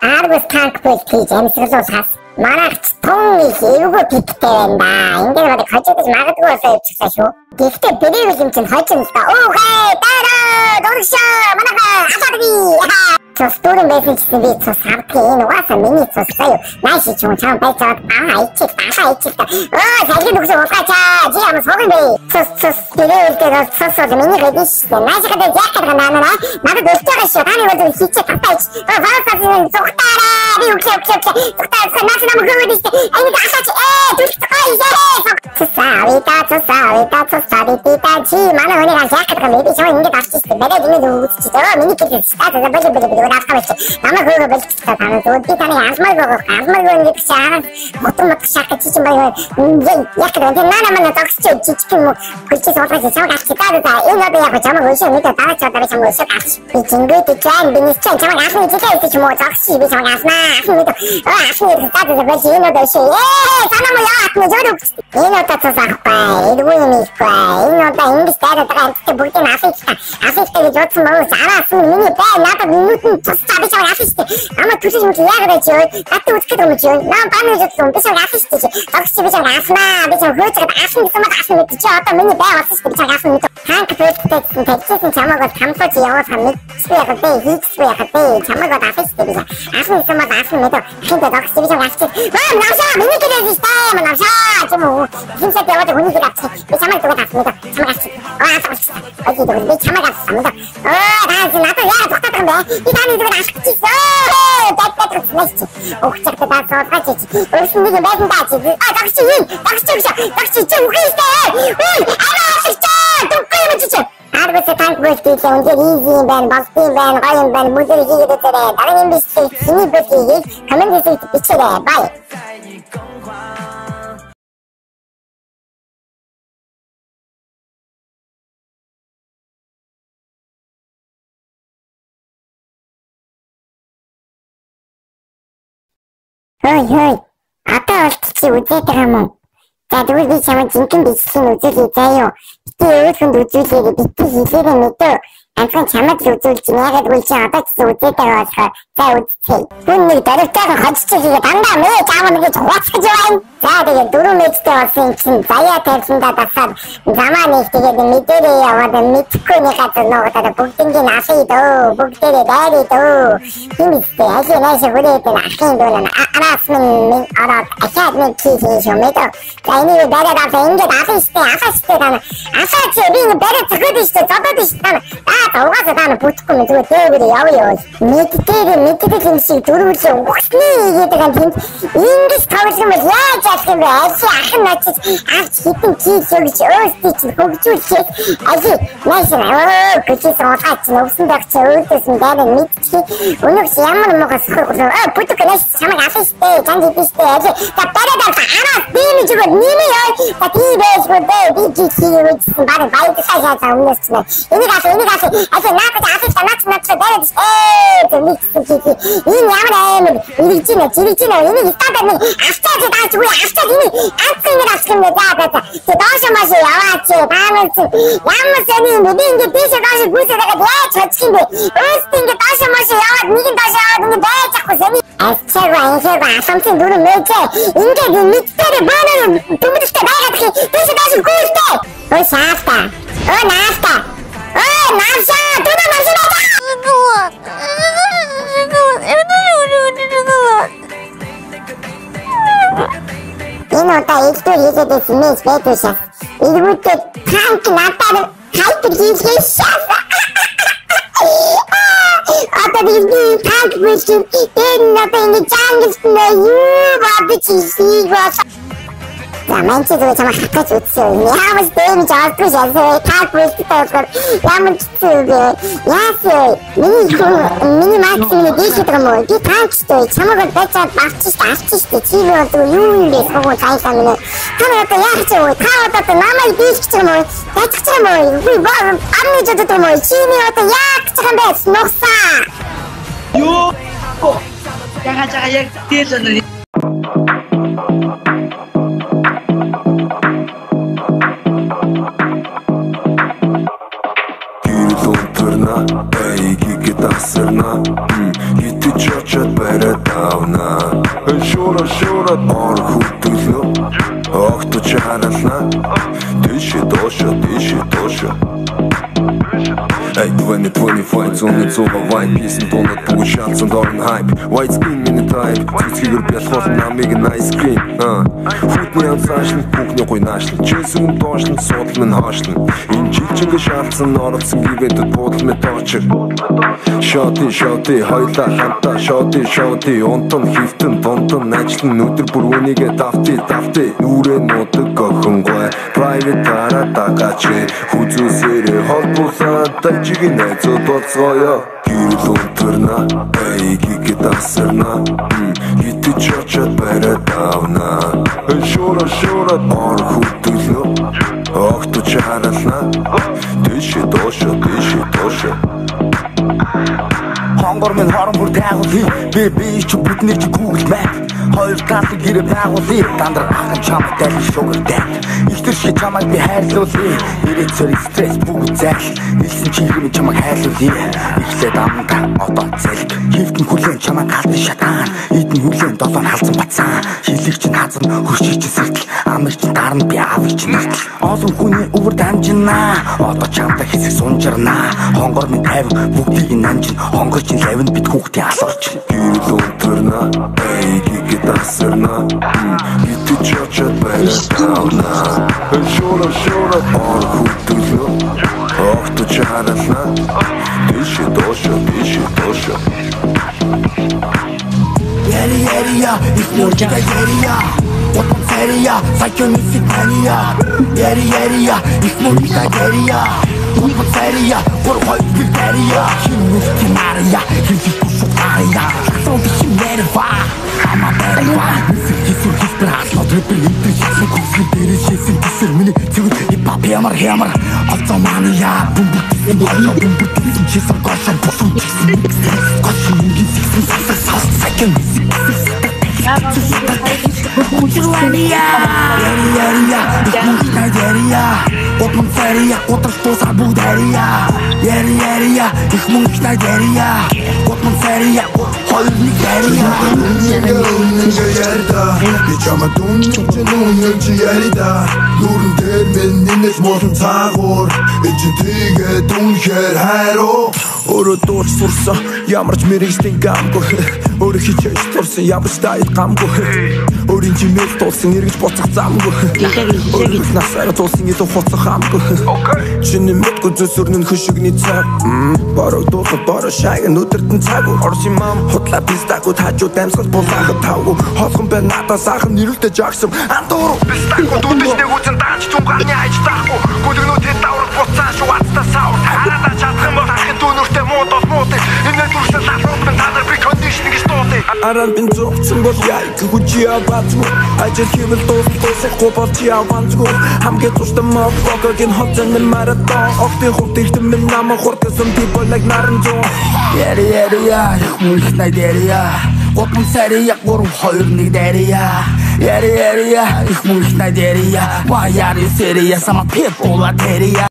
Аргус танк бүлт хийж амьсгалуусаас манайх тун их эвгүй пиктэй байна. Ингээд надад хожигдож магадгүй болоо явчихсан шүү. Гэхдээ бэрийг юм чинь хожин л да. Өөе дараа дуршаа манайхаа хасаадаг. Цус дөрөн байсан чинь би цус хавтгийн энэ угаасаа миний цус заяа. Нааши ч юм чам байцаад ичиг даашаа ичиг. Сайхан дүгс угаачаа. Чи ямар согын бэ? Цус бэрийг дээр цус бол миний гэдэж. Нааши гэдэг яах гэдэг наа. Надад өсtööгөө шүү. Таны бол хийчих татаач. Фаасаа зүгтаараа. Би үгүй. Зүгтаараа наас нам хөөдөж. Энийг асаач. Цусавита чи манай өнөөр яах гэдэг юм бэ? Чи ингэж авчихсан. Бэлээд ингэ үзчих. Миний гэдэг статус бэлээ авахгүйч. Намайг хөөгөө бэлчихсэн. Таны зүуд би таны язмаг нэг шаа. Мотомот шахах чи чинь баяа. Яг гэдэг нь наа зогсч жижиг юм уу? Хүчтэй суулгаж чамд авчих таа. Энэ одоо яг чамд өшөө нэг дараач удаа чамд өшөө авчих. Би зингээд чаан биний чамд авах нэг зүйл ч юм уу зогсчих би чамд авнаа. Ахны статус бэлээ энэ одоо өшөө. Санаа mo яах нь жоо. Энэ одоо цаасахгүй. Эдгүй юм ихгүй. Энэ одоо ингэж дайраад байгаа амттай бүгдийг афигтай. Афигтай гэж бодсон бол сараас миний бай надад минутын цааш би чамд авчихсан. Ама түлхэж юм яагаад чи татдаг үзэх юм чи. Наа баны зүгтэн би чамд авчихсан чи. Зогсчих би чамд авнаа. Би чамд хөөж авах гэсэн юм чи одоо миний бай болсон чи би чамд авсан. Танк фэсттэй тэгсэн чамаг бол хамсаж явах юм мэдчихгүй яг дээ. Хийчихгүй яг дээ. Чамаг бол авчихсан би. Ахны юм бол авсан мэд. Хинтэ зогсчих би чамд авчихсан. Намшаа миний гэдэг стайл намшаа ч юм уу. Хинтэ яваад хүний гэдэг авчих. Би чамаг дугаар авсан мэд. Чамаг авчих. Авчихсан. Окей би чамаг авсан мэд. Надад яа тогтох юм бэ? Би таны дугаар авчихсан. Даттай Ухчагтаа суулгаач. Өөрсөн нэг байсан даа чи. Дагч чи үхээстэй. Аргус танк бүлтийг өндөр изи юм байна, болтын байна, гоё юм байна, бүдэр хийгээд өгөөрэй. Дараагийн биштэй чиний бүлтийг комент хийгээд бичээрэй. Бай. Хөөе. Одоо болт чи үзээд байгаа юм уу? За тэгвэл би чамд жинхэнэ бичлэгийг үзүүлээ заяа. Гэтэ өөрөнд үзүүлээ битгий хийлээрэй мэдээ. Ганцхан чамд л үзүүлж яагаад үгүй чи одоо ч үзээд байгаа болохоор за үзье. Хүн нэг дарагтайгаа хожчих хийгээд дандаа мэй чамд гэж хуацгаж байна. За тэгээд 4 мэжтэй болсон чинь заяа тавьсандаа дасаад замаа нэг тэгээд мэдэрээ яваад мэдхгүй нэг газар нуугаад бүгднийг асыг дөө. Бүгдээрээ дайрыг дөө. Хинэстэй ажил найш хүрээд ахын дүүн араас минь араад ахаад минь хийх юм мэдээ. За энийг бараад аваа ингээд асааштай тань. Асаач би энэ бараад зөхөд штэ зодод штэ. Угаасаа тань бүтэхгүй юм зүгээр дээвэр явъя. Мэддэг юм шиг дөрвөлөө ухсны гэдэг юм тийм. Ингэж тавлсан бол яаж яах юм бэ? Ах нь очиж авч хитэн чийж өгч өөртөө чинь хөгжүүлчих. Ажи найшаа гэжсэн утгаач нөвсөндөө ч өөртөөс нь дайраа мэдчих. Өнөөс ямар мохос хөргөлөө. Бүтэхгүй нэш чамаг асааштай чанд биштэй. Ажи та бараад аваа бими зүгээр ними яа. Та тийбээс хөдөө би чийж баг баядсаа шаа өмнөөс чинь. Энийг асаа ажи наадад асааштай наач дайраад энэ ямар аймаг иржинэ энийг стандартны авчаач даач үгүй авчаад энэ анцны авчих юм даа. Тэ доош маш яваач таамаг ямар сэний мэдээ ингэ тийш доош гүйсэрэгээ яаж чадчих юм бэ? Өөртөө ингэ доош маш яваад нэг нь доош яваад ингэ байчихгүй сэний асчаагаа асамцын дөрөв мэжээ ингээд мэдээр баанаа дүмдэстэй байгаад тийш доош гүйстэй. Ой шаата. Нааста. Наашаа дөрөв маш энэ удаа ихтэй хийгээд смс байтуушаа. Иргүүтээ танк надад хайпер хийгээ шаа. Одоо би танк бүшин энэ надад ингэ чангисна юу бабич хийгаа. Заманч зүгээр чамаа хатгаж үтсээ. Ямар дэм жаалгүй шээ. Танк бүштэй ямар зүгөө. Яасээ миний максимум дэшид юм уу? Би танкчтэй чамаг бачаад авчихсан. Чи юу юм бэ? Согоо цаашаа минь. Танаа яах ч вэ? Та одоо намайг дэшчих юм уу? Баччих юм уу? Би амны жодод юм уу? Чины одоо яах ч юм бэ? Нухсаа. Юу? Яга яг дээр л Эй, гигит асарна, хитти чочат байраа баратавна шура ор хөтөлнө огт чарална дэше доша Эй, 2025 зүүн зүүн вайн писэн тонод бүгд шансан дорн хайп White screen миний type Цэцгээр бялхол намыг nice cream Хүтний ансаашлан бүхний гой наашлан Чэсүн доошлан судал минь хаашлан Энэ жилчингээ шаалцсан оролцсон ивэнтэд буудал мэт очир Шоти хойлоо хамтаа шоти Унтан хифтэн тонтон ажлан өдөр бүр үнийгээ давти Нүрээ нуудаг охин гой Private тара тагачи Хүзүүсээрээ холбуулаад Тачигийн найзууд болцгоё Гэрэл унтарна Эй гигэ тасарна Хитэж очоод баратавна Шура ор хөтөлнө Огт чарална Дэше доша Хонгор минь хорон бүр тайгуулъя Би ч бидний чи Google Map Хоёр талд гэрээ байгуулъя Дандар ахын чамд дайсан sugar dad Ихтер шиг чамайг би хайрлуулъя Ирээд сөрөг стресс бүгд зайл Илсэн чи иргэн чамайг хайрлуулъя Ихлээд амнда одоо зэлг Хивтэн хүлэн чамайг халдсан шатаан Идэн хүлэн долоон халдсан бацаан Хилэг чинь хазан хөрчий чинь сэртэл Амир чинь дарна би аавыг чинь нэртэл Олон хүний өвөр дамжинаа Одоо чамда хэсэг сунжирнаа Хонгор минь тайван бүгдийг намжин Хонгор чинь лавинд бит хүүхдийн алуурч Гэрэл унтарна Эй гигэ тасарна Хитэж очоод баратавна Шура ор хөтөлнө Огт чарална Дэше доша Ярия, их мурчага ярия Отон серия, сайкон миситания Ярия, их мурчага ярия Отон серия, горхой билдерия Химнүрти мария, хилфи кушутария Лаксон бихим нерва Ама берва Хисur хисбрасло Трэпер интер хисэ куфи дээрээ шээсэн тисэр Миний цэвэр хипап ямар Олцоо мания Бумбутисэн болно Бумбутисэн чисэр гошон Бушун чисэн Гошон мөнгин сиксэн сасар сас Сайкен мисик Ярия Отмон серия Отр штусар бүгдэрия Ярия Их мөнгөтэй ярия Отмон серия Хоёр нэг ярия Үнэнгээ ярида Би чамд үнэнч ярида Нүрэн дээр минь нинэж муулан цаагуур Эчин тийгээд үнэхээр хайруу Өөрөө дуурч сурсан Ямарч мэрэгжлийн гамгүй Өөрөө хичээж турсан Ямар ч дайд гамгүй Өөрийн чимээл тулсан Эргэж буцах замгүй Өөрөө насаараа тулсан илүү хуцах хамгүй Чиний мэдгүй зүсүрнэн хөшигний цаг Борог дуулах бороо шайг Нүдэртэн цаггүй Орсын мам худлаа пистаггүй Хажууд амьсгал булаахад тавгүй Холхон бай надаас ахын нэрэлтэй жагсам Андууру пистаггүй Дүдэшнэг үзэн даач Чунгааны айж таахгүй Гүлгнүүтэй даврах буцаа Шуацтай савр Хараада чадах юм бол ахын дүүнөртэй мууд бол муудыг Энэ дүрсэн лалууд минь тадар би кондишныг стуудыг Аран бин зогцсон бол яй Күхүчи аваадгүй Ажил хийвэл дуусахгүй бол чи аваадгүй Хамгийн туштай мовгогийн хоцсон минь маратон Огтын хурдэгтэн минь наман хурдгасан ти болаг наран зон Ярия Их мөнхтэй ярия Отмон серия 3-2-1 дэрия Ярия Их мөнхтэй ярия Ваяри серия Сама пепула дэрия